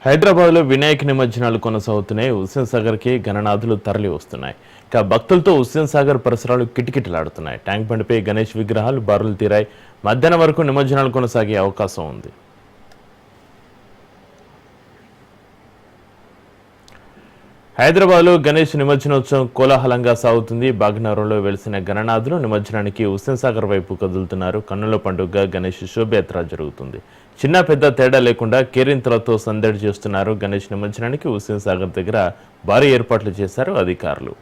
హైదరాబాద్లో వినాయక నిమజ్జనాలు కొనసాగుతున్నాయి. హుస్సేన్ సాగర్కి గణనాథులు తరలి వస్తున్నాయి. ఇక భక్తులతో హుస్సేన్ సాగర్ పరిసరాలు కిటకిటలాడుతున్నాయి. ట్యాంక్ బండిపై గణేష్ విగ్రహాలు బారులు తీరాయి. మధ్యాహ్నం వరకు నిమజ్జనాలు కొనసాగే అవకాశం ఉంది. హైదరాబాద్లో గణేష్ నిమజ్జనోత్సవం కోలాహలంగా సాగుతుంది. భాగ్యనగరంలో వెలిసిన గణనాథులు నిమజ్జనానికి హుస్సేన్ సాగర్ వైపు కదులుతున్నారు. కన్నుల పండుగగా గణేష్ శోభయాత్ర జరుగుతుంది. చిన్న పెద్ద తేడా లేకుండా కేరింతలతో సందడి చేస్తున్నారు. గణేష్ నిమజ్జనానికి హుస్సేన్ సాగర్ దగ్గర భారీ ఏర్పాట్లు చేశారు అధికారులు.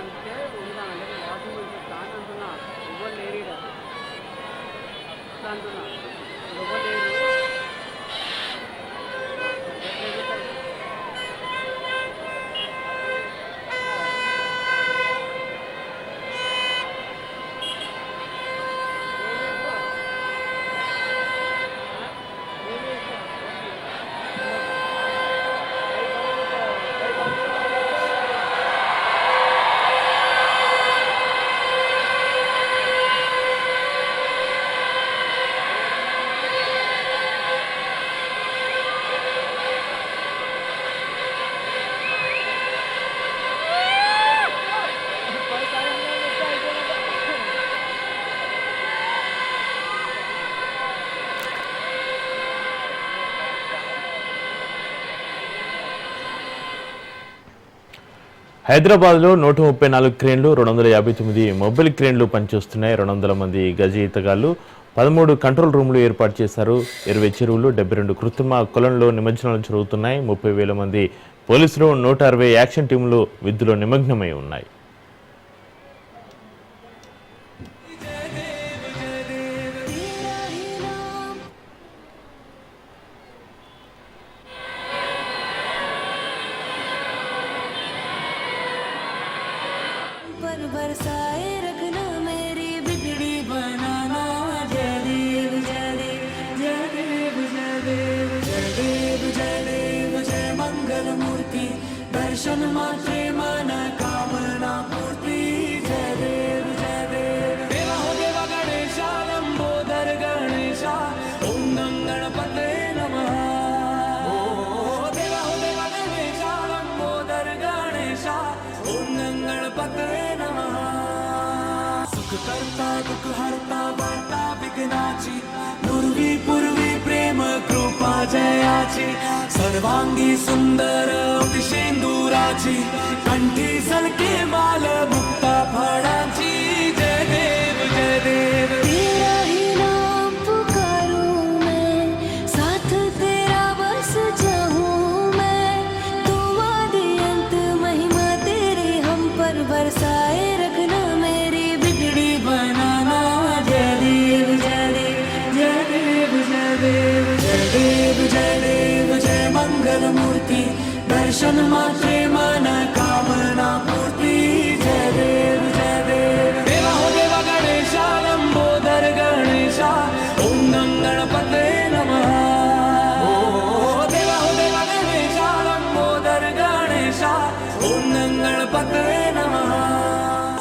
అంటే ఉందా వాషింగ్ మిషన్ దాని అంటున్నా ఎవరు లేరు అంటున్నా ఎవరు లేరు హైదరాబాద్లో 134 క్రేన్లు, 259 మొబైల్ క్రేన్లు పనిచేస్తున్నాయి. 200 మంది గజ ఈతగాళ్లు, 13 కంట్రోల్ రూమ్లు ఏర్పాటు చేశారు. 20 చెరువులు, 72 కృత్రిమ కొలంలో నిమజ్జనాలు జరుగుతున్నాయి. 30,000 మంది పోలీసులు, 160 యాక్షన్ టీంలు విధుల్లో నిమగ్నమై ఉన్నాయి. बरसाए रखना मेरी बिगड़ी बनाना। जय देव जय देव जय देव जय देव जय देव जय देव जय मंगल मूर्ति। दर्शन मात्रे मन कामना पूर्ति। जय देव जय देव देवा हो देवा गणेशा लंबोदर गणेशा ओम नम गणपते नमः। देवा हो देवा गणेशा लंबोदर गणेशा ओम नम गणपते करता दुख हरता वार्ता विघ्नाची पूर्वी पूर्वी प्रेम कृपा जयाची सर्वांगी सुंदर शेंदुराची कंठी सलके माल मुक्ता फळाची। जय देव जय देव तेरा ही नाम पुकारूं मैं साथ तेरा बस जाऊं मैं। तू आदि अंत महिमा तेरी हम पर बरसाए रखना मेरी बनाना। जय देव जय देव जय देव जय देव जय देव जय देव जय मंगल मूर्ति। दर्शन मात्रे मन कामना पूर्ति। जय देव जय देव देवा हो देवा गणेशा लंबोदर गणेशा ओम नम गणपते नमः। देवा हो देवा गणेशा लंबोदर गणेशा ओम नम गणपते नमः।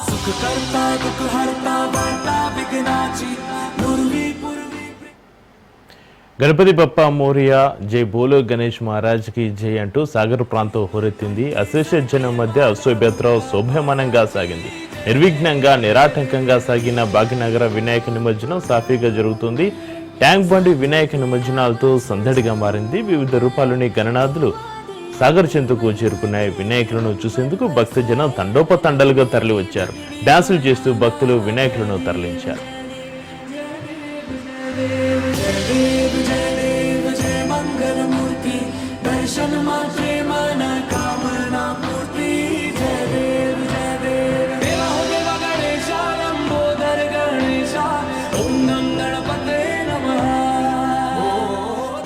सुख करता दुख हरता वार्ता विघ्नाची पूर्वी पूर्वी। గణపతి బప్పా మోరియా, జై బోలో గణేష్ మహారాజ్ కి జై అంటూ సాగర్ ప్రాంతం హోరెత్తింది. అశేష జనం మధ్య శోభయాత్ర శోభయమానంగా సాగింది. నిర్విఘ్నంగా నిరాటంకంగా సాగిన భాగ్యనగర వినాయక నిమజ్జనం సాఫీగా జరుగుతుంది. ట్యాంక్ బండి వినాయక నిమజ్జనాలతో సందడిగా మారింది. వివిధ రూపాల్లోని గణనాథులు సాగర్ చెంతకు చేరుకున్నాయి. వినాయకులను చూసేందుకు భక్తజనం తండోపతండాలుగా తరలి వచ్చారు. డాన్సులు చేస్తూ భక్తులు వినాయకులను తరలించారు. दर्शन मात्रे मन कामना पूर्ति। जय देव जय देव देवा हो देवा गणेशा लंबोदर गणेशा ओम नम गणपते नमः।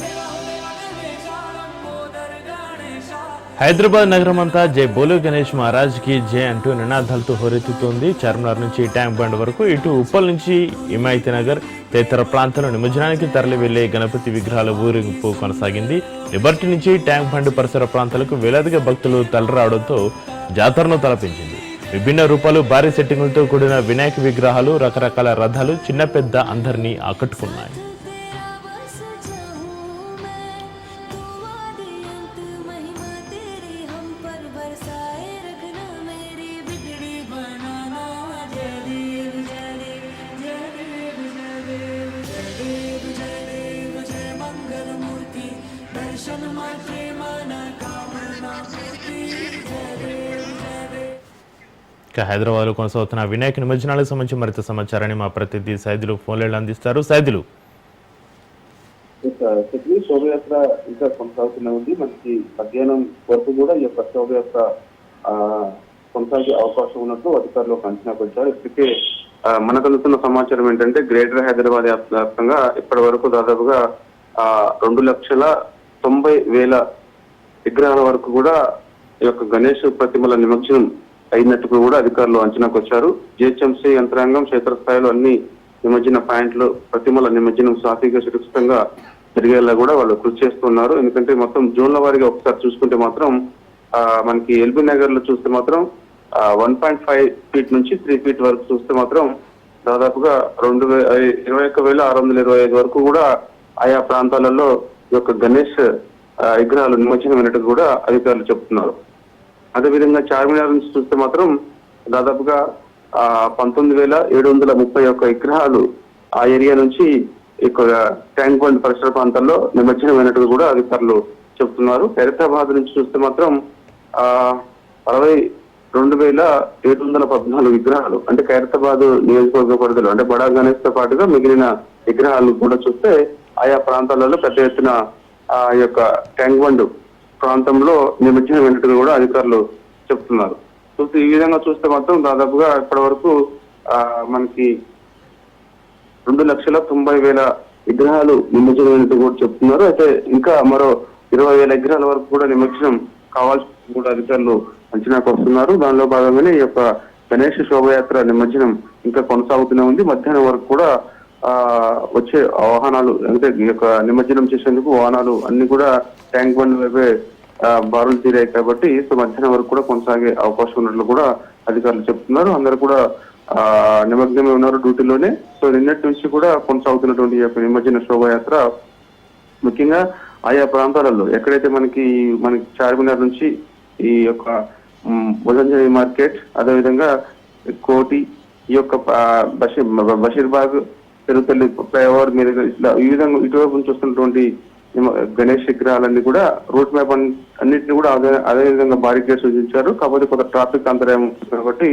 देवा हो देवा गणेशा लंबोदर गणेशा హైదరాబాద్ నగరం అంతా జై బోలో గణేష్ మహారాజ్ కి జై అంటూ నినాదాలతో హోరెత్తుతోంది. చార్మినార్ నుంచి ట్యాంక్ బండ్ వరకు, ఇటు ఉప్పల్ నుంచి హిమాయతీ నగర్ తదితర ప్రాంతాల్లో నిమజ్జనానికి తరలి వెళ్లే గణపతి విగ్రహాల ఊరేగింపు కొనసాగింది. లిబర్టీ నుంచి ట్యాంక్ బండ్ పరిసర ప్రాంతాలకు వేలాదిగా భక్తులు తరలిరావడంతో జాతరను తలపించింది. విభిన్న రూపాలు, భారీ సెట్టింగులతో కూడిన వినాయక విగ్రహాలు, రకరకాల రథాలు చిన్న పెద్ద అందరినీ ఆకట్టుకున్నాయి. హైదరాబాద్ లో కొనసాగుతున్న వినాయక నిమజ్జనాలకు సంబంధించి మరింత సమాచారాన్ని మా ప్రతినిధి సైదులు ఫోన్లలో అందిస్తారు. సైదులు, శోభయాత్ర ఇంకా కొనసాగుతూనే ఉంది. మనకి మధ్యాహ్నం వరకు కూడా ఈ యొక్క శోభయాత్ర కొనసాగే అవకాశం ఉన్నట్టు అధికారులు ఒక అంచనాకు వచ్చారు. ఇప్పటికే మనకు అందుతున్న సమాచారం ఏంటంటే గ్రేటర్ హైదరాబాద్ వ్యాప్తంగా ఇప్పటి వరకు దాదాపుగా 2,90,000 విగ్రహాల వరకు కూడా ఈ యొక్క గణేష్ ప్రతిమల నిమజ్జనం అయినట్టు కూడా అధికారులు అంచనాకు వచ్చారు. జిహెచ్ఎంసీ యంత్రాంగం క్షేత్రస్థాయిలో అన్ని నిమజ్జన పాయింట్లు ప్రతిమల నిమజ్జనం సాఫీగా సురక్షితంగా జరిగేలా కూడా వాళ్ళు కృషి చేస్తున్నారు. ఎందుకంటే మొత్తం జోన్ల వారీగా ఒకసారి చూసుకుంటే మాత్రం మనకి ఎల్బీ నగర్ లో చూస్తే మాత్రం 1.5 ఫీట్ నుంచి 3 ఫీట్ వరకు చూస్తే మాత్రం దాదాపుగా 21,625 వరకు కూడా ఆయా ప్రాంతాలలో ఈ యొక్క గణేష్ విగ్రహాలు నిమజ్జనం అయినట్టు కూడా అధికారులు చెప్తున్నారు. అదేవిధంగా చార్మినార్ నుంచి చూస్తే మాత్రం దాదాపుగా 19,731 విగ్రహాలు ఆ ఏరియా నుంచి ఇక్కడ ట్యాంక్ బండ్ పరిసర ప్రాంతాల్లో నిమజ్జనం అయినట్టు కూడా అధికారులు చెప్తున్నారు. ఖైరతాబాద్ నుంచి చూస్తే మాత్రం 62,714 విగ్రహాలు, అంటే ఖైరతాబాద్ నియోజకవర్గ పరిధిలో అంటే బడా గణేష్ తో పాటుగా మిగిలిన విగ్రహాలు కూడా చూస్తే ఆయా ప్రాంతాలలో పెద్ద ఎత్తున ఆ యొక్క ట్యాంక్ బండ్ ప్రాంతంలో నిమజ్జనం అయినట్టు కూడా అధికారులు చెప్తున్నారు. చూస్తే ఈ విధంగా చూస్తే మాత్రం దాదాపుగా ఇప్పటి వరకు మనకి 2,90,000 విగ్రహాలు నిమజ్జనం అయినట్టు కూడా చెప్తున్నారు. అయితే ఇంకా మరో 20,000 విగ్రహాల వరకు కూడా నిమజ్జనం కావాల్సి కూడా అధికారులు అంచనాకు వస్తున్నారు. దానిలో భాగంగానే ఈ యొక్క గణేష్ శోభయాత్ర నిమజ్జనం ఇంకా కొనసాగుతూనే ఉంది. మధ్యాహ్నం వరకు కూడా వచ్చే వాహనాలు అంటే ఈ యొక్క నిమజ్జనం చేసేందుకు వాహనాలు అన్ని కూడా ట్యాంక్ బండ్ వైపే బారులు తీరాయి కాబట్టి సో మధ్యాహ్నం వరకు కూడా కొనసాగే అవకాశం ఉన్నట్లు కూడా అధికారులు చెప్తున్నారు. అందరూ కూడా నిమగ్నమే ఉన్నారు డ్యూటీలోనే. సో నిన్నటి నుంచి కూడా కొనసాగుతున్నటువంటి ఈ యొక్క నిమజ్జన శోభయాత్ర ముఖ్యంగా ఆయా ప్రాంతాలలో ఎక్కడైతే మనకి చార్మినార్ నుంచి ఈ యొక్క బుధంజలి మార్కెట్, అదేవిధంగా కోటి, ఈ యొక్క బషీర్బాగ్, తిరుపల్లి ఫ్లైఓవర్ మీద ఇట్లా ఈ విధంగా ఇటువైపు నుంచి వస్తున్నటువంటి గణేష్ విగ్రహాలన్నీ కూడా రూట్ మ్యాప్ అన్నింటినీ కూడా అదే విధంగా బారికేడ్స్ సూచించారు. కాకపోతే కొంత ట్రాఫిక్ అంతరాయం కాబట్టి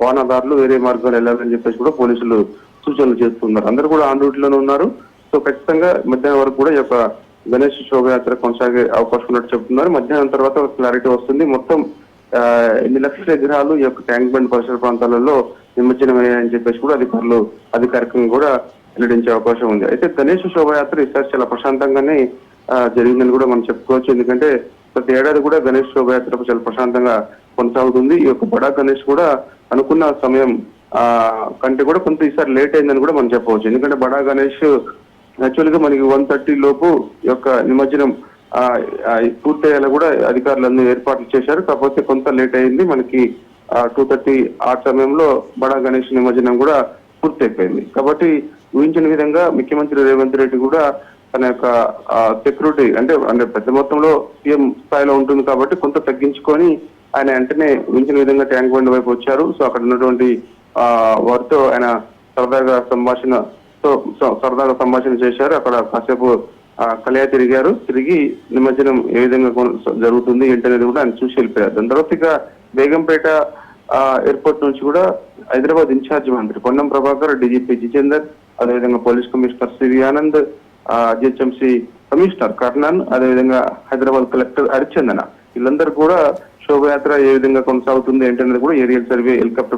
వాహనదారులు వేరే మార్గాలు వెళ్ళాలని చెప్పేసి కూడా పోలీసులు సూచనలు చేస్తున్నారు. అందరూ కూడా ఆన్ డ్యూటీలోనే ఉన్నారు. సో ఖచ్చితంగా మధ్యాహ్నం వరకు కూడా ఈ యొక్క గణేష్ శోభయాత్ర కొనసాగే అవకాశం ఉన్నట్టు చెప్తున్నారు. మధ్యాహ్నం తర్వాత క్లారిటీ వస్తుంది. మొత్తం ఎన్ని లక్షల విగ్రహాలు ఈ యొక్క ట్యాంక్ బండ్ పరిసర ప్రాంతాలలో నిమజ్జనమయ్యాయని చెప్పేసి కూడా అధికారులు అధికారికంగా కూడా వెల్లడించే అవకాశం ఉంది. అయితే గణేష్ శోభయాత్ర ఈసారి చాలా ప్రశాంతంగానే జరిగిందని కూడా మనం చెప్పుకోవచ్చు. ఎందుకంటే ప్రతి ఏడాది కూడా గణేష్ శోభయాత్ర చాలా ప్రశాంతంగా కొనసాగుతుంది. ఈ యొక్క బడా గణేష్ కూడా అనుకున్న సమయం కంటే కూడా కొంత ఈసారి లేట్ అయిందని కూడా మనం చెప్పవచ్చు. ఎందుకంటే బడా గణేష్ యాక్చువల్ గా మనకి 1:30 లోపు ఈ యొక్క నిమజ్జనం పూర్తయ్యేలా కూడా అధికారులందరూ ఏర్పాట్లు చేశారు. కాకపోతే కొంత లేట్ అయింది. మనకి 2:30 ఆ సమయంలో బడా గణేష్ నిమజ్జనం కూడా పూర్తయిపోయింది. కాబట్టి ఊహించిన విధంగా ముఖ్యమంత్రి రేవంత్ రెడ్డి కూడా తన యొక్క సెక్యూరిటీ అంటే పెద్ద మొత్తంలో సీఎం స్థాయిలో ఉంటుంది కాబట్టి కొంత తగ్గించుకొని ఆయన వెంటనే ఊహించిన విధంగా ట్యాంక్ బండ్ వైపు వచ్చారు. సో అక్కడ ఉన్నటువంటి వారితో ఆయన సరదాగా సంభాషణ చేశారు. అక్కడ కాసేపు కలియా తిరిగి నిమజ్జనం ఏ విధంగా జరుగుతుంది ఏంటనేది కూడా ఆయన చూసి వెళ్ళిపోయారు. దాని తర్వాత ఇక బేగంపేట ఎయిర్పోర్ట్ నుంచి కూడా హైదరాబాద్ ఇన్ఛార్జ్ మంత్రి పొన్నం ప్రభాకర్, డీజీపీ జితేందర్, అదేవిధంగా police commissioner C V Anand, GHMC commissioner Karnan, అదేవిధంగా హైదరాబాద్ కలెక్టర్ హరిచందన వీళ్ళందరూ కూడా శోభయాత్ర ఏ విధంగా కొనసాగుతుంది ఏంటనేది కూడా ఏరియల్ సర్వే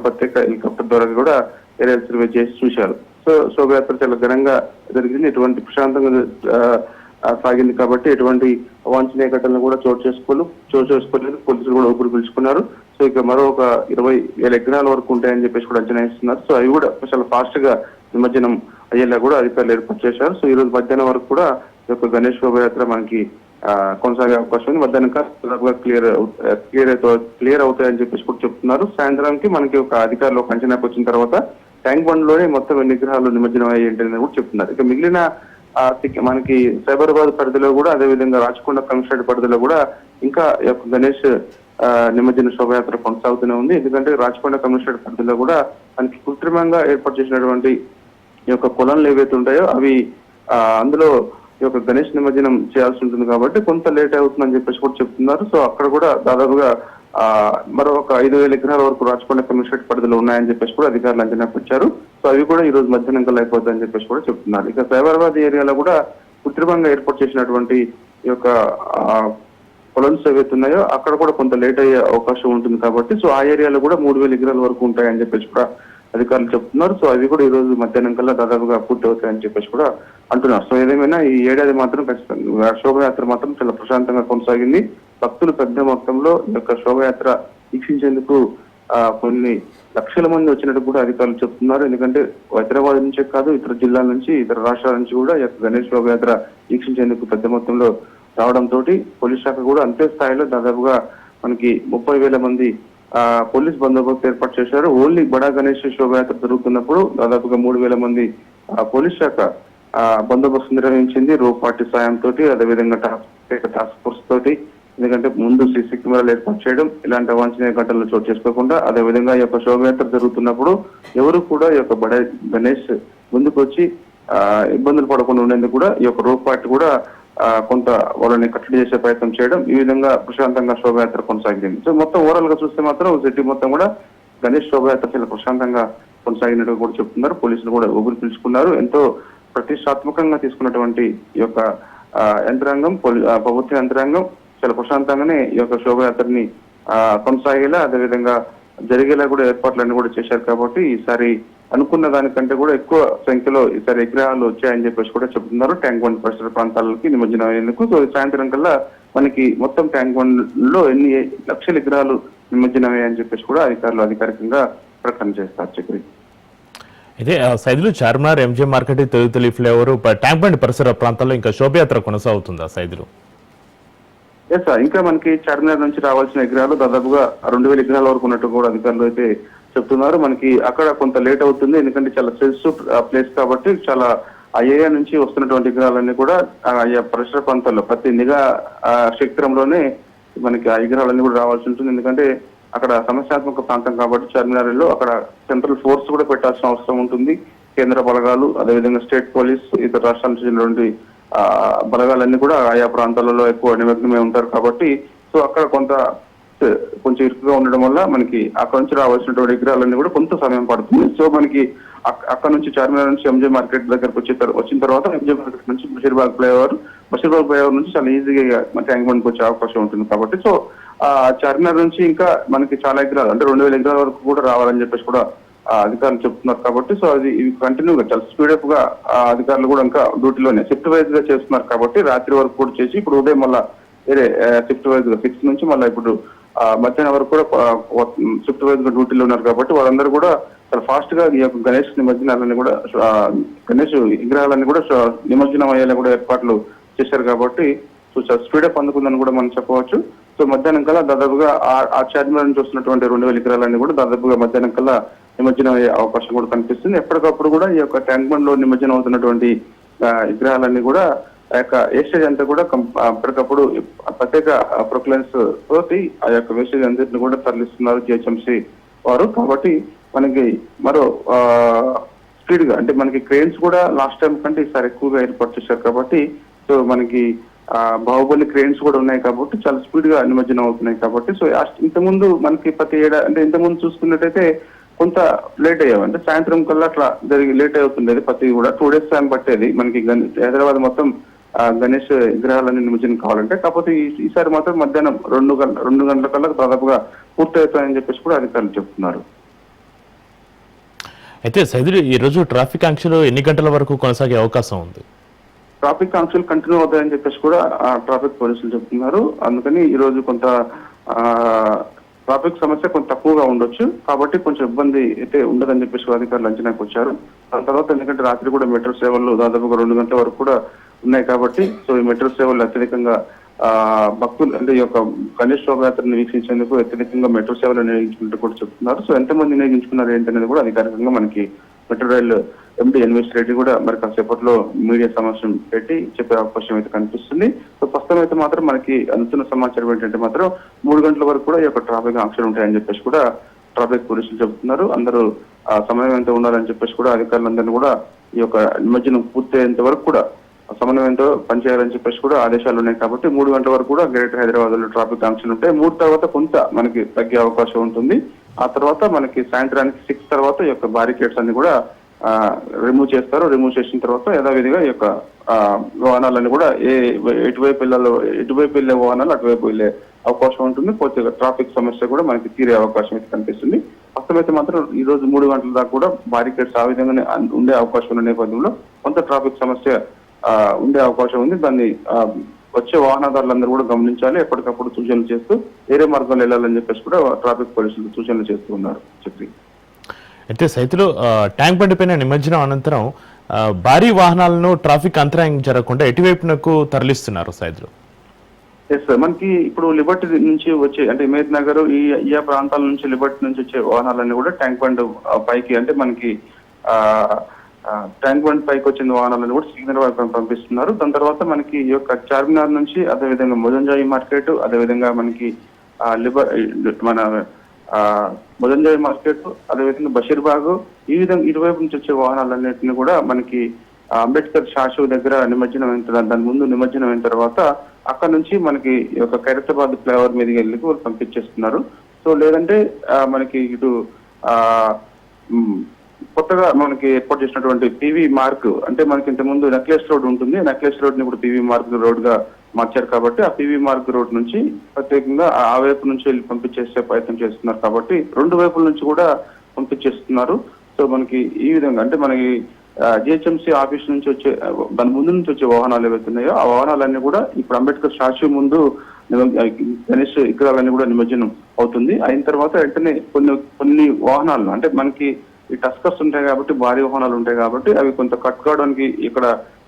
ప్రత్యేక హెలికాప్టర్ ద్వారా కూడా ఏరియల్ సర్వే చేసి చూశారు. సో శోభయాత్ర చాలా ఘనంగా జరిగింది. ఎటువంటి ప్రశాంతంగా సాగింది కాబట్టి ఎటువంటి అవాంఛనీయ ఘటనలు కూడా చోటు చేసుకోలేదు. పోలీసులు కూడా ఊపిరి పీల్చుకున్నారు. సో ఇక మరో ఒక 20,000 విగ్రహాల వరకు ఉంటాయని చెప్పేసి కూడా అంచనా ఇస్తున్నారు. సో అవి కూడా చాలా ఫాస్ట్ గా నిమజ్జనం అయ్యేలా కూడా అధికారులు ఏర్పాటు చేశారు. సో ఈ రోజు మధ్యాహ్నం వరకు కూడా ఈ యొక్క గణేష్ శోభయాత్ర మనకి కొనసాగే అవకాశం ఉంది. మధ్యాహ్నం క్లియర్ అవుతాయని చెప్పేసి కూడా చెప్తున్నారు. సాయంత్రానికి మనకి ఒక అధికారులు ఒక అంచనాకు వచ్చిన తర్వాత ట్యాంక్ బండ్ లోనే మొత్తం ఎన్ని విగ్రహాలు నిమజ్జనం అయ్యేంటి కూడా చెప్తున్నారు. ఇక మిగిలిన మనకి సైబరాబాద్ పరిధిలో కూడా అదేవిధంగా రాచకొండ కమిషనరేట్ పరిధిలో కూడా ఇంకా ఈ యొక్క గణేష్ నిమజ్జన శోభయాత్ర కొనసాగుతూనే ఉంది. ఎందుకంటే రాచకొండ కమిషనరేట్ పరిధిలో కూడా మనకి కృత్రిమంగా ఏర్పాటు చేసినటువంటి ఈ యొక్క కొలన్లు ఏవైతే ఉంటాయో అవి అందులో ఈ యొక్క గణేష్ నిమజ్జనం చేయాల్సి ఉంటుంది కాబట్టి కొంత లేట్ అవుతుందని చెప్పేసి కూడా చెప్తున్నారు. సో అక్కడ కూడా దాదాపుగా మరో ఒక 5,000 విగ్రహాల వరకు రాచకొండ కమిషనరేట్ పరిధిలో ఉన్నాయని చెప్పేసి కూడా అధికారులు అంచనాకు వచ్చారు. సో అవి కూడా ఈ రోజు మధ్యాహ్నం కల్లా అయిపోతాయని చెప్పేసి కూడా చెప్తున్నారు. ఇక సైబరాబాద్ ఏరియాలో కూడా కృత్రిమంగా ఏర్పాటు చేసినటువంటి ఈ యొక్క కొలన్స్ ఏవైతే ఉన్నాయో అక్కడ కూడా కొంత లేట్ అయ్యే అవకాశం ఉంటుంది కాబట్టి సో ఆ ఏరియాలో కూడా 3,000 విగ్రహాల వరకు ఉంటాయని చెప్పేసి కూడా అధికారులు చెప్తున్నారు. సో అవి కూడా ఈ రోజు మధ్యాహ్నం కల్లా దాదాపుగా పూర్తి అవుతాయని చెప్పేసి కూడా అంటున్నారు. సో ఏదేమైనా ఈ ఏడాది మాత్రం ఖచ్చితంగా శోభయాత్ర మాత్రం చాలా ప్రశాంతంగా కొనసాగింది. భక్తులు పెద్ద మొత్తంలో ఈ యొక్క శోభయాత్ర వీక్షించేందుకు కొన్ని లక్షల మంది వచ్చినట్టు కూడా అధికారులు చెప్తున్నారు. ఎందుకంటే హైదరాబాద్ నుంచే కాదు ఇతర జిల్లాల నుంచి ఇతర రాష్ట్రాల నుంచి కూడా ఈ యొక్క గణేష్ శోభయాత్ర వీక్షించేందుకు పెద్ద మొత్తంలో రావడంతో పోలీస్ శాఖ కూడా అంతే స్థాయిలో దాదాపుగా మనకి 30,000 మంది పోలీస్ బందోబస్తు ఏర్పాటు చేశారు. ఓన్లీ బడా గణేష్ శోభయాత్ర జరుగుతున్నప్పుడు దాదాపుగా 3,000 మంది పోలీస్ శాఖ బందోబస్తు నిర్వహించింది. పార్టీ సాయంతో అదేవిధంగా టాస్క్ ఫోర్స్ తోటి. ఎందుకంటే ముందు సీసీ కెమెరాలు ఏర్పాటు చేయడం, ఇలాంటి అవాంఛనీయ ఘటనలు చోటు చేసుకోకుండా అదేవిధంగా ఈ యొక్క శోభయాత్ర జరుగుతున్నప్పుడు ఎవరు కూడా ఈ యొక్క బడా గణేష్ ముందుకు వచ్చి ఇబ్బందులు పడకుండా ఉండేందుకు కూడా ఈ యొక్క పార్టీ కూడా కొంత వాళ్ళని కట్టడి చేసే ప్రయత్నం చేయడం, ఈ విధంగా ప్రశాంతంగా శోభయాత్ర కొనసాగింది. సో మొత్తం ఓవరాల్ గా చూస్తే మాత్రం సిటీ మొత్తం కూడా గణేష్ శోభయాత్ర చాలా ప్రశాంతంగా కొనసాగినట్టు కూడా చెప్తున్నారు. పోలీసులు కూడా ఊపిరి పీల్చుకున్నారు. ఎంతో ప్రతిష్టాత్మకంగా తీసుకున్నటువంటి ఈ యొక్క యంత్రాంగం ప్రభుత్వ యంత్రాంగం చాలా ప్రశాంతంగానే ఈ యొక్క శోభయాత్రని కొనసాగేలా అదేవిధంగా జరిగేలా కూడా ఏర్పాట్లన్నీ కూడా చేశారు. కాబట్టి ఈసారి అనుకున్న దానికంటే కూడా ఎక్కువ సంఖ్యలో ఈసారి విగ్రహాలు వచ్చాయని చెప్పేసి కూడా చెప్తున్నారు. ట్యాంక్ బండ్ పరిసర ప్రాంతాలకి నిమజ్జనం అయ్యేందుకు. సో సాయంత్రం కల్లా మనకి మొత్తం ట్యాంక్ బండ్ లో ఎన్ని లక్షల విగ్రహాలు నిమజ్జనం అయ్యాయని చెప్పేసి కూడా అధికారులు అధికారికంగా ప్రకటన చేస్తారు. చక్రి అయితే సైదులు చార్మినార్, ఎంజే మార్కెట్, తెలుగుతల్లి ఫ్లేవర్, ట్యాంక్ బండ్ పరిసర ప్రాంతాల్లో ఇంకా శోభయాత్ర కొనసాగుతుందా సైదులు? ఎస్ సార్, ఇంకా మనకి చార్మినార్ నుంచి రావాల్సిన విగ్రహాలు దాదాపుగా 2,000 విగ్రహాల వరకు ఉన్నట్టు కూడా అధికారులు అయితే చెప్తున్నారు. మనకి అక్కడ కొంత లేట్ అవుతుంది. ఎందుకంటే చాలా సెన్సిటివ్ ప్లేస్ కాబట్టి చాలా ఆ ఏరియా నుంచి వస్తున్నటువంటి విగ్రహాలన్నీ కూడా ఆయా పరిసర ప్రాంతాల్లో ప్రతి నిఘా క్షేత్రంలోనే మనకి ఆ విగ్రహాలన్నీ కూడా రావాల్సి ఉంటుంది. ఎందుకంటే అక్కడ సమస్యాత్మక ప్రాంతం కాబట్టి చార్మినార్ లో అక్కడ సెంట్రల్ ఫోర్స్ కూడా పెట్టాల్సిన అవసరం ఉంటుంది. కేంద్ర బలగాలు అదేవిధంగా స్టేట్ పోలీస్ ఇతర రాష్ట్రాల నుంచి చెందినటువంటి బలగాలన్నీ కూడా ఆయా ప్రాంతాలలో ఎక్కువ నిమగ్నమై ఉంటారు కాబట్టి సో అక్కడ కొంచెం ఇరుకుగా ఉండడం వల్ల మనకి అక్కడ నుంచి రావాల్సినటువంటి విగ్రహాలన్నీ కూడా కొంత సమయం పడుతుంది. సో మనకి అక్కడ నుంచి చార్మినార్ నుంచి ఎంజే మార్కెట్ దగ్గరకు వచ్చిన తర్వాత ఎంజే మార్కెట్ నుంచి బషీర్బాగ్ ఫ్లైఓవర్ నుంచి చాలా ఈజీగా ట్యాంక్ బండ్కి వచ్చే అవకాశం ఉంటుంది. కాబట్టి సో చార్మినార్ నుంచి ఇంకా మనకి చాలా విగ్రహాలు అంటే 2,000 విగ్రహాల వరకు కూడా రావాలని చెప్పేసి కూడా అధికారులు చెప్తున్నారు. కాబట్టి సో అది ఇవి కంటిన్యూగా చాలా స్పీడప్ గా అధికారులు కూడా ఇంకా డ్యూటీలోనే షిఫ్ట్ వైజ్ గా చేస్తున్నారు. కాబట్టి రాత్రి వరకు కూడా చేసి ఇప్పుడు ఉదయం మళ్ళా వేరే షిఫ్ట్ వైజ్ గా 6 నుంచి మళ్ళీ ఇప్పుడు మధ్యాహ్నం వరకు కూడా షిఫ్ట్ వైజ్ గా డ్యూటీలో ఉన్నారు. కాబట్టి వాళ్ళందరూ కూడా చాలా ఫాస్ట్ గా ఈ యొక్క గణేష్ నిమజ్జనాలన్నీ కూడా గణేష్ విగ్రహాలన్నీ కూడా నిమజ్జనం అయ్యేలా కూడా ఏర్పాట్లు చేశారు. కాబట్టి సో స్పీడప్ అందుకుందని కూడా మనం చెప్పవచ్చు. సో మధ్యాహ్నం కల్లా దాదాపుగా ఆ చార్మినార్ నుంచి వస్తున్నటువంటి 2,000 విగ్రహాలన్నీ కూడా దాదాపుగా మధ్యాహ్నం కల్లా నిమజ్జనం అయ్యే అవకాశం కూడా కనిపిస్తుంది. ఎప్పటికప్పుడు కూడా ఈ యొక్క ట్యాంక్ బండ్ లో నిమజ్జనం అవుతున్నటువంటి విగ్రహాలన్నీ కూడా ఆ యొక్క వేస్టేజ్ అంతా కూడా ఎప్పటికప్పుడు ప్రత్యేక ప్రొక్లైన్స్ తోటి ఆ యొక్క వేస్టేజ్ అంతటిని కూడా తరలిస్తున్నారు జిహెచ్ఎంసీ వారు. కాబట్టి మనకి మరో స్పీడ్ గా అంటే మనకి క్రెయిన్స్ కూడా లాస్ట్ టైం కంటే ఈసారి ఎక్కువగా ఏర్పాటు చేశారు. కాబట్టి సో మనకి బాహుబలి క్రెయిన్స్ కూడా ఉన్నాయి కాబట్టి చాలా స్పీడ్ గా నిమజ్జనం అవుతున్నాయి. కాబట్టి సో ఇంతకుముందు మనకి ప్రతి అంటే ఇంతకుముందు చూసుకున్నట్టయితే కొంత లేట్ అయ్యావు అంటే సాయంత్రం కల్లా అట్లా లేట్ అవుతుండేది. ప్రతి కూడా 2 days టైం పట్టేది మనకి హైదరాబాద్ మొత్తం గణేష్ విగ్రహాలన్నీ నిమజ్జనం కావాలంటే. కాకపోతే ఈసారి మాత్రం మధ్యాహ్నం 2 గంటల కల్లా దాదాపుగా పూర్తి అవుతాయని చెప్పేసి కూడా అధికారులు చెప్తున్నారు. అయితే సైదులు ఈ రోజు ట్రాఫిక్ ఆంక్షలు ఎన్ని గంటల వరకు కొనసాగే అవకాశం ఉంది? ట్రాఫిక్ ఆంక్షలు కంటిన్యూ అవుతాయని చెప్పేసి కూడా ట్రాఫిక్ పోలీసులు చెప్తున్నారు. అందుకని ఈ రోజు కొంత ట్రాఫిక్ సమస్య కొంత తక్కువగా ఉండొచ్చు, కాబట్టి కొంచెం ఇబ్బంది అయితే ఉండదని చెప్పేసి అధికారులు అంచనాకు వచ్చారు. దాని తర్వాత ఎందుకంటే రాత్రి కూడా మెట్రో సేవలు దాదాపుగా 2 గంటల వరకు కూడా ఉన్నాయి కాబట్టి సో ఈ మెట్రో సేవలు అత్యధికంగా భక్తులు అంటే ఈ యొక్క గణేష్ శోభయాత్రను వీక్షించేందుకు అత్యధికంగా మెట్రో సేవలు వినియోగించుకుంటూ కూడా చెప్తున్నారు. సో ఎంతమంది వినియోగించుకున్నారు ఏంటనేది కూడా అధికారికంగా మనకి మెట్రో రైలు ఎండి ఎన్వీఎస్ రెడ్డి కూడా మరి కాసేపట్లో మీడియా సమావేశం పెట్టి చెప్పే అవకాశం అయితే కనిపిస్తుంది. సో ప్రస్తుతం అయితే మాత్రం మనకి అందుతున్న సమాచారం ఏంటంటే మాత్రం 3 గంటల వరకు కూడా ఈ యొక్క ట్రాఫిక్ ఆంక్షలు ఉంటాయని చెప్పేసి కూడా ట్రాఫిక్ పోలీసులు చెబుతున్నారు. అందరూ సమన్వయంతో ఉండాలని చెప్పేసి కూడా అధికారులందరినీ కూడా ఈ యొక్క నిమజ్జనం పూర్తయ్యేంత వరకు కూడా సమన్వయంతో పనిచేయాలని చెప్పేసి కూడా ఆదేశాలు ఉన్నాయి. కాబట్టి 3 గంటల వరకు కూడా గ్రేటర్ హైదరాబాద్ లో ట్రాఫిక్ ఆంక్షలు ఉంటాయి. 3 తర్వాత కొంత మనకి తగ్గే అవకాశం ఉంటుంది. ఆ తర్వాత మనకి సాయంత్రానికి 6 తర్వాత ఈ యొక్క బారికేడ్స్ అన్ని కూడా రిమూవ్ చేస్తారు. రిమూవ్ చేసిన తర్వాత యథావిధిగా ఈ యొక్క వాహనాలన్నీ కూడా ఎటువైపు వెళ్ళే వాహనాలు అటువైపు వెళ్ళే అవకాశం ఉంటుంది. పూర్తిగా ట్రాఫిక్ సమస్య కూడా మనకి తీరే అవకాశం అయితే కనిపిస్తుంది. ప్రస్తుతం మాత్రం ఈ రోజు 3 గంటల దాకా కూడా బారికేడ్స్ ఆ విధంగానే ఉండే అవకాశం ఉన్న నేపథ్యంలో కొంత ట్రాఫిక్ సమస్య ఉండే అవకాశం ఉంది. దాన్ని వచ్చే వాహనదారులందరూ కూడా గమనించాలి, ఎప్పటికప్పుడు సూచనలు చేస్తూ వేరే మార్గాలు వెళ్ళాలని చెప్పేసి కూడా ట్రాఫిక్ పోలీసులు సూచనలు చేస్తూ ఉన్నారు. చక్రి అయితే సైతులు ట్యాంక్ బండి పైన నిమజ్జనం అనంతరం భారీ వాహనాలను ట్రాఫిక్ అంతరాయం జరగకుండా ఎటువైపునకు తరలిస్తున్నారు సైతులు? ఎస్ సార్, మనకి ఇప్పుడు లిబర్టీ నుంచి వచ్చే అంటే హిమాయత్ నగర్ ఈ ప్రాంతాల నుంచి లిబర్టీ నుంచి వచ్చే వాహనాలన్నీ కూడా ట్యాంక్ బండ్ పైకి అంటే మనకి ట్యాంక్ బండ్ పైకి వచ్చిన వాహనాలను కూడా సిగ్నల్ వైపు పంపిస్తున్నారు. దాని తర్వాత మనకి ఈ యొక్క చార్మినార్ నుంచి అదేవిధంగా మొజంజాయి మార్కెట్ అదేవిధంగా మనకి మన మొజంజాయి మార్కెట్ అదేవిధంగా బషీర్బాగ్ ఈ విధంగా ఇరువైపు నుంచి వచ్చే వాహనాలన్నింటినీ కూడా మనకి అంబేద్కర్ షాషు దగ్గర నిమజ్జనం అయిన దాని ముందు నిమజ్జనం అయిన తర్వాత అక్కడ నుంచి మనకి ఈ యొక్క ఖైరతాబాద్ ఫ్లైఓవర్ మీదకి వెళ్ళి పంపించేస్తున్నారు. సో లేదంటే మనకి ఇటు కొత్తగా మనకి ఏర్పాటు చేసినటువంటి పివి మార్క్ అంటే మనకి ఇంతకుముందు నెక్లెస్ రోడ్ ఉంటుంది, నెక్లెస్ రోడ్ ని ఇప్పుడు పివి మార్క్ రోడ్ గా మార్చారు కాబట్టి ఆ పివి మార్క్ రోడ్ నుంచి ప్రత్యేకంగా ఆ వైపు నుంచి వెళ్ళి పంపించేసే ప్రయత్నం చేస్తున్నారు. కాబట్టి 2 వైపుల నుంచి కూడా పంపించేస్తున్నారు. సో మనకి ఈ విధంగా అంటే మనకి జిహెచ్ఎంసీ ఆఫీస్ నుంచి వచ్చే దాని ముందు నుంచి వచ్చే వాహనాలు ఏవైతున్నాయో ఆ వాహనాలన్నీ కూడా ఇప్పుడు అంబేద్కర్ స్టాచ్యూ ముందు గణేష్ విగ్రహాలన్నీ కూడా నిమజ్జనం అవుతుంది. అయిన తర్వాత వెంటనే కొన్ని వాహనాలను అంటే మనకి ఈ టస్కర్స్ ఉంటాయి కాబట్టి భారీ వాహనాలు ఉంటాయి కాబట్టి అవి కొంత కట్ కావడానికి ఇక్కడ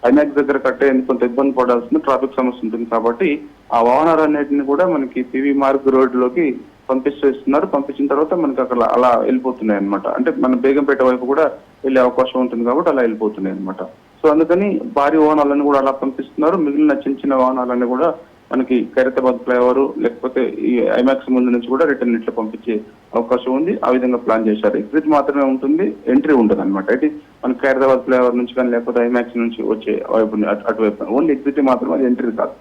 ఐమాక్స్ దగ్గర కట్టేందుకు కొంత ఇబ్బంది పడాల్సిన ట్రాఫిక్ సమస్య ఉంటుంది. కాబట్టి ఆ వాహనాలన్నింటినీ కూడా మనకి పివి మార్గ్ రోడ్ లోకి పంపిస్తున్నారు. పంపించిన తర్వాత మనకి అక్కడ అలా వెళ్ళిపోతున్నాయి అనమాట. అంటే మన బేగంపేట వైపు కూడా వెళ్ళే అవకాశం ఉంటుంది కాబట్టి అలా వెళ్ళిపోతున్నాయి అనమాట. సో అందుకని భారీ వాహనాలను కూడా అలా పంపిస్తున్నారు. మిగిలిన చిన్న వాహనాలన్నీ కూడా మనకి ఖైరతాబాద్ ఫ్లైఓవర్ లేకపోతే ఈ ఐమాక్స్ ముందు నుంచి కూడా రిటర్న్ ఇట్లా పంపించే అవకాశం ఉంది. ఆ విధంగా ప్లాన్ చేశారు. ఎగ్జిట్ మాత్రమే ఉంటుంది, ఎంట్రీ ఉంటుంది అనమాట. అయితే మనకి ఖైరతాబాద్ ఫ్లైఓవర్ నుంచి కానీ లేకపోతే ఐమాక్స్ నుంచి వచ్చే వైపు అటువైపు ఓన్లీ ఎగ్జిట్ మాత్రమే, అది ఎంట్రీ కాదు.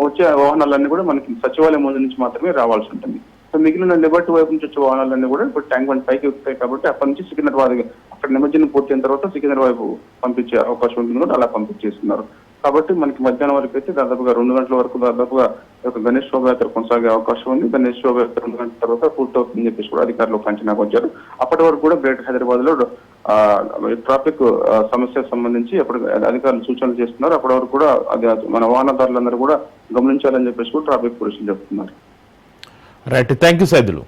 వచ్చే వాహనాలన్నీ కూడా మనకి సచివాలయం ముందు నుంచి మాత్రమే రావాల్సి ఉంటుంది. సో మిగిలిన లిబర్టీ వైపు నుంచి వచ్చే వాహనాలన్నీ కూడా ఇప్పుడు ట్యాంక్ బండ్ పైకి ఎక్కుతాయి కాబట్టి అక్కడి నుంచి సికింద్రాబాద్ అక్కడ నిమజ్జనం పూర్తయిన తర్వాత సికింద్రాబాద్ వైపు పంపించే అవకాశం ఉంటుంది కూడా అలా పంపించేస్తున్నారు. కాబట్టి మనకి మధ్యాహ్నం వరకు అయితే దాదాపుగా 2 గంటల వరకు దాదాపుగా ఒక గణేష్ శోభయాత్ర కొనసాగే అవకాశం ఉంది. గణేష్ శోభయాత్ర 2 గంటల తర్వాత పూర్తవుతుందని చెప్పేసి కూడా అధికారులు అంచనాకు వచ్చారు. అప్పటి వరకు కూడా గ్రేటర్ హైదరాబాద్ లో ట్రాఫిక్ సమస్యకు సంబంధించి అప్పుడు అధికారులు సూచనలు చేస్తున్నారు. అప్పటి వరకు కూడా అది మన వాహనదారులందరూ కూడా గమనించాలని చెప్పేసి కూడా ట్రాఫిక్ పోలీసులు చెప్తున్నారు. Right, thank you Saidulu.